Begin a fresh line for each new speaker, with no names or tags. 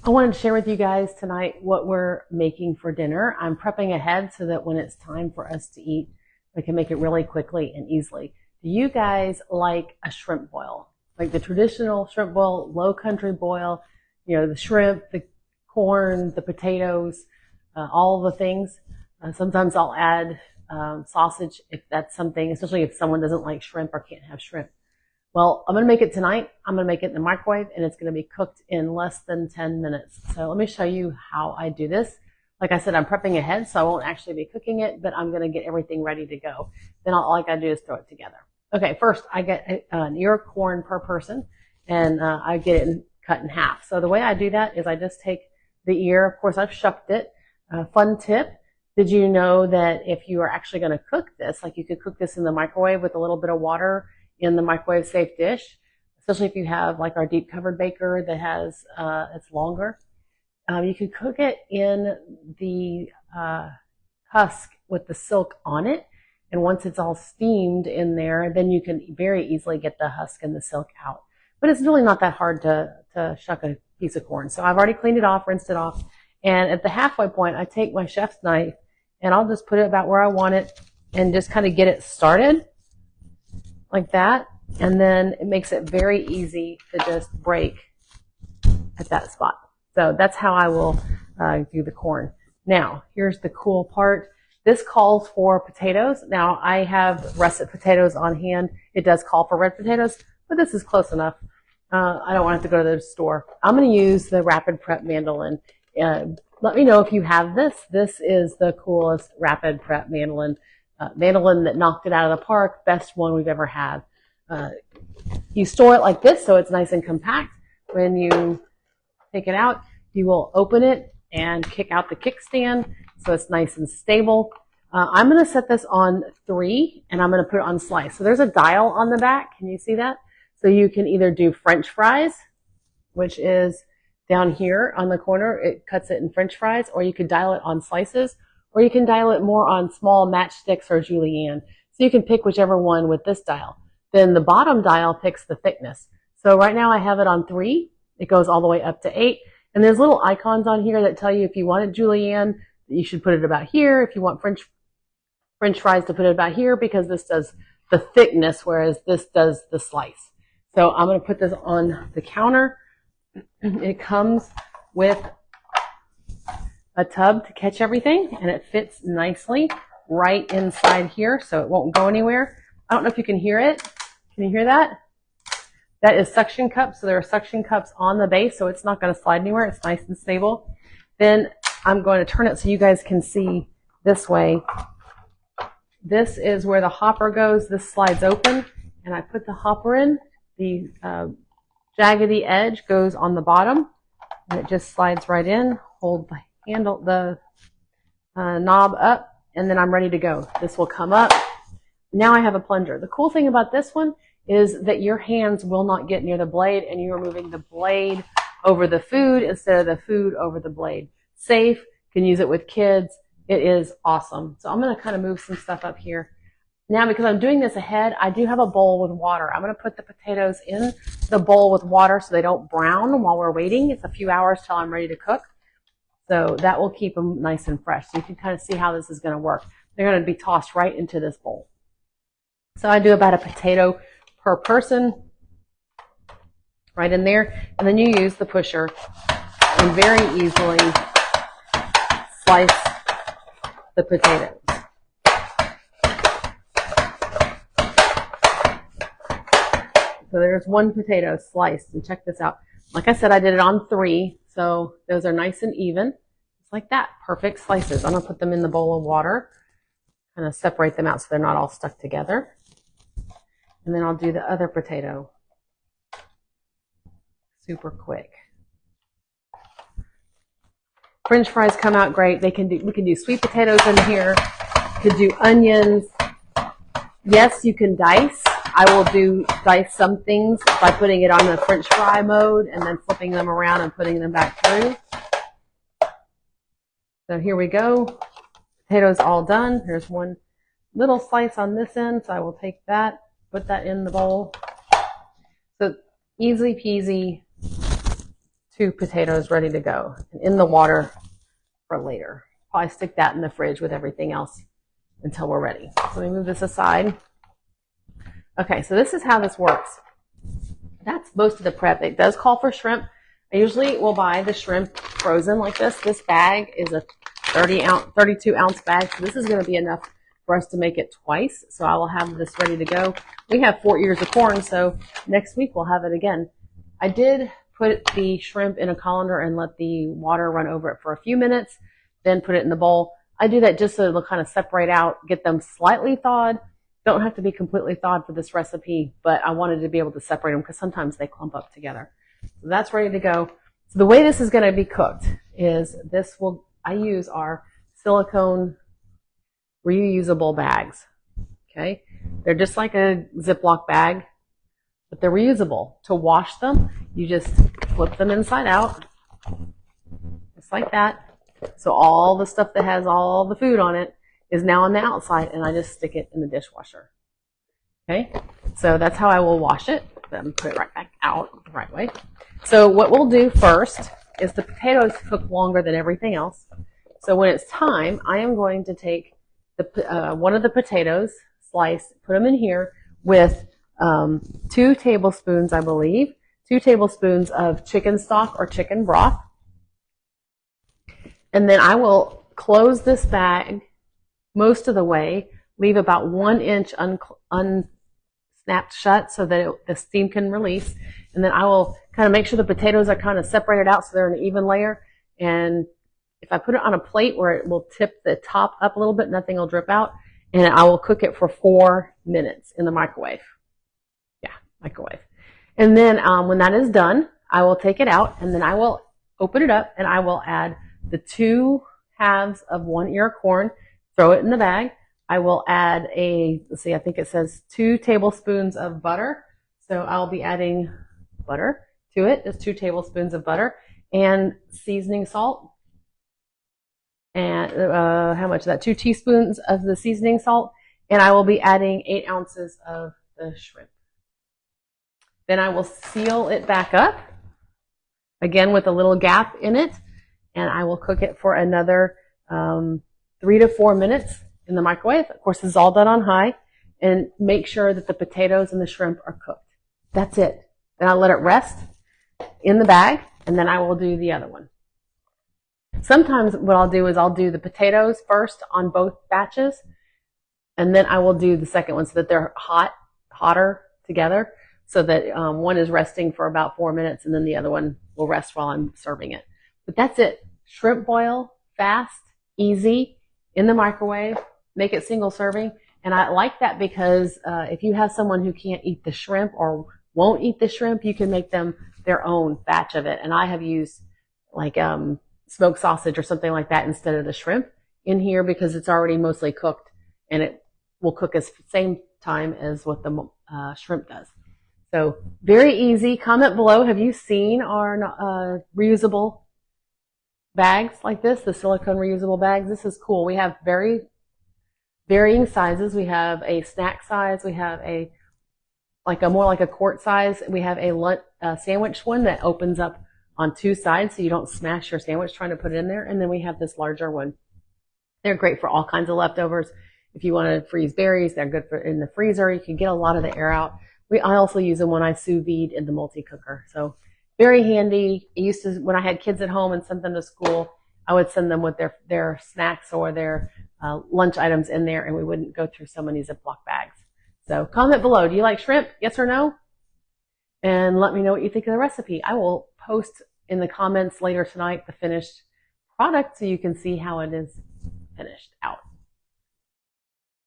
I wanted to share with you guys tonight what we're making for dinner. I'm prepping ahead so that when it's time for us to eat, we can make it really quickly and easily. Do you guys like a shrimp boil? Like the traditional shrimp boil, low country boil, the shrimp, the corn, the potatoes, all the things. Sometimes I'll add sausage if that's something, especially if someone doesn't like shrimp or can't have shrimp. Well, I'm going to make it tonight. I'm going to make it in the microwave, and it's going to be cooked in less than 10 minutes. So let me show you how I do this. Like I said, I'm prepping ahead, so I won't actually be cooking it, but I'm going to get everything ready to go. Then all I got to do is throw it together. Okay, first I get an ear of corn per person, and I get it cut in half. So the way I do that is I just take the ear. Of course, I've shucked it. Fun tip. Did you know that if you are actually going to cook this, like you could cook this in the microwave with a little bit of water in the microwave safe dish, especially if you have like our deep covered baker that has, it's longer. You can cook it in the husk with the silk on it. And once it's all steamed in there, then you can very easily get the husk and the silk out. But it's really not that hard to shuck a piece of corn. So I've already cleaned it off, rinsed it off. And at the halfway point, I take my chef's knife and I'll just put it about where I want it and just kind of get it started like that. And then it makes it very easy to just break at that spot. So that's how I will do the corn. Now, here's the cool part. This calls for potatoes. Now, I have russet potatoes on hand. It does call for red potatoes, but this is close enough. I don't want to have to go to the store. I'm going to use the Rapid Prep mandolin. Let me know if you have this. This is the coolest Rapid Prep mandolin. Mandolin that knocked it out of the park. Best one we've ever had. You store it like this so it's nice and compact. When you take it out, you will open it and kick out the kickstand so it's nice and stable. I'm going to set this on 3 and I'm going to put it on slice. So there's a dial on the back. Can you see that? So you can either do French fries, which is down here on the corner. It cuts it in French fries, or you could dial it on slices, or you can dial it more on small matchsticks or julienne. So you can pick whichever one with this dial. Then the bottom dial picks the thickness. So right now I have it on 3. It goes all the way up to 8. And there's little icons on here that tell you if you want it julienne, you should put it about here. If you want French fries, to put it about here, because this does the thickness, whereas this does the slice. So I'm going to put this on the counter. It comes with a tub to catch everything, and it fits nicely right inside here, so it won't go anywhere. I don't know if you can hear it. Can you hear that? That is suction cups. So there are suction cups on the base, so it's not going to slide anywhere. It's nice and stable. Then I'm going to turn it so you guys can see this way. This is where the hopper goes. This slides open, and I put the hopper in. The jaggedy edge goes on the bottom, and it just slides right in. Hold the handle, the knob up, and then I'm ready to go. This will come up. Now I have a plunger. The cool thing about this one is that your hands will not get near the blade, and you are moving the blade over the food instead of the food over the blade. Safe, can use it with kids. It is awesome. So I'm going to kind of move some stuff up here. Now, because I'm doing this ahead, I do have a bowl with water. I'm going to put the potatoes in the bowl with water so they don't brown while we're waiting. It's a few hours till I'm ready to cook. So that will keep them nice and fresh. So you can kind of see how this is going to work. They're going to be tossed right into this bowl. So I do about a potato per person right in there. And then you use the pusher and very easily slice the potatoes. So there's one potato sliced, and check this out. Like I said, I did it on 3, so those are nice and even. Just like that, perfect slices. I'm going to put them in the bowl of water, kind of separate them out so they're not all stuck together. And then I'll do the other potato. Super quick. French fries come out great. We can do sweet potatoes in here. You could do onions. Yes, you can dice. I will dice some things by putting it on the French fry mode and then flipping them around and putting them back through. So here we go. Potatoes all done. There's one little slice on this end, so I will take that, put that in the bowl. So easy peasy 2 potatoes ready to go and in the water for later. Probably stick that in the fridge with everything else until we're ready. So let me move this aside. Okay, so this is how this works. That's most of the prep. It does call for shrimp. I usually will buy the shrimp frozen like this. This bag is a 32 ounce bag. So this is going to be enough for us to make it twice. So I will have this ready to go. We have 4 ears of corn, so next week we'll have it again. I did put the shrimp in a colander and let the water run over it for a few minutes, then put it in the bowl. I do that just so it'll kind of separate out, get them slightly thawed. Don't have to be completely thawed for this recipe, but I wanted to be able to separate them because sometimes they clump up together. So that's ready to go. So the way this is going to be cooked is I use our silicone reusable bags. Okay. They're just like a Ziploc bag, but they're reusable. To wash them, you just flip them inside out, just like that. So all the stuff that has all the food on it is now on the outside, and I just stick it in the dishwasher. Okay, so that's how I will wash it. Then put it right back out the right way. So what we'll do first is the potatoes cook longer than everything else. So when it's time, I am going to take one of the potatoes, slice, put them in here with 2 tablespoons, I believe, 2 tablespoons of chicken stock or chicken broth. And then I will close this bag most of the way, leave about 1 inch unsnapped shut so that the steam can release. And then I will kind of make sure the potatoes are kind of separated out so they're in an even layer. And if I put it on a plate where it will tip the top up a little bit, nothing will drip out. And I will cook it for 4 minutes in the microwave. Yeah, microwave. And then when that is done, I will take it out and then I will open it up and I will add the 2 halves of 1 ear of corn, throw it in the bag. I will add let's see, I think it says 2 tablespoons of butter. So I'll be adding butter to it, just 2 tablespoons of butter, and seasoning salt. And how much is that? 2 teaspoons of the seasoning salt. And I will be adding 8 ounces of the shrimp. Then I will seal it back up, again with a little gap in it, and I will cook it for another 3 to 4 minutes in the microwave. Of course, this is all done on high, and make sure that the potatoes and the shrimp are cooked. That's it. Then I'll let it rest in the bag, and then I will do the other one. Sometimes what I'll do is I'll do the potatoes first on both batches, and then I will do the second one so that they're hotter together, so that one is resting for about 4 minutes, and then the other one will rest while I'm serving it. But that's it. Shrimp boil, fast, easy, in the microwave, make it single serving. And I like that because if you have someone who can't eat the shrimp or won't eat the shrimp, you can make them their own batch of it. And I have used like smoked sausage or something like that instead of the shrimp in here because it's already mostly cooked and it will cook at the same time as what the shrimp does. So very easy. Comment below, have you seen our reusable bags like this, the silicone reusable bags? This is cool. We have very varying sizes. We have a snack size. We have more like a quart size. We have a sandwich one that opens up on 2 sides so you don't smash your sandwich trying to put it in there. And then we have this larger one. They're great for all kinds of leftovers. If you want to freeze berries, they're good for in the freezer. You can get a lot of the air out. I also use them when I sous vide in the multi-cooker. So very handy. I used to, when I had kids at home and sent them to school, I would send them with their snacks or their lunch items in there, and we wouldn't go through so many Ziploc bags. So comment below. Do you like shrimp? Yes or no? And let me know what you think of the recipe. I will post in the comments later tonight the finished product so you can see how it is finished out.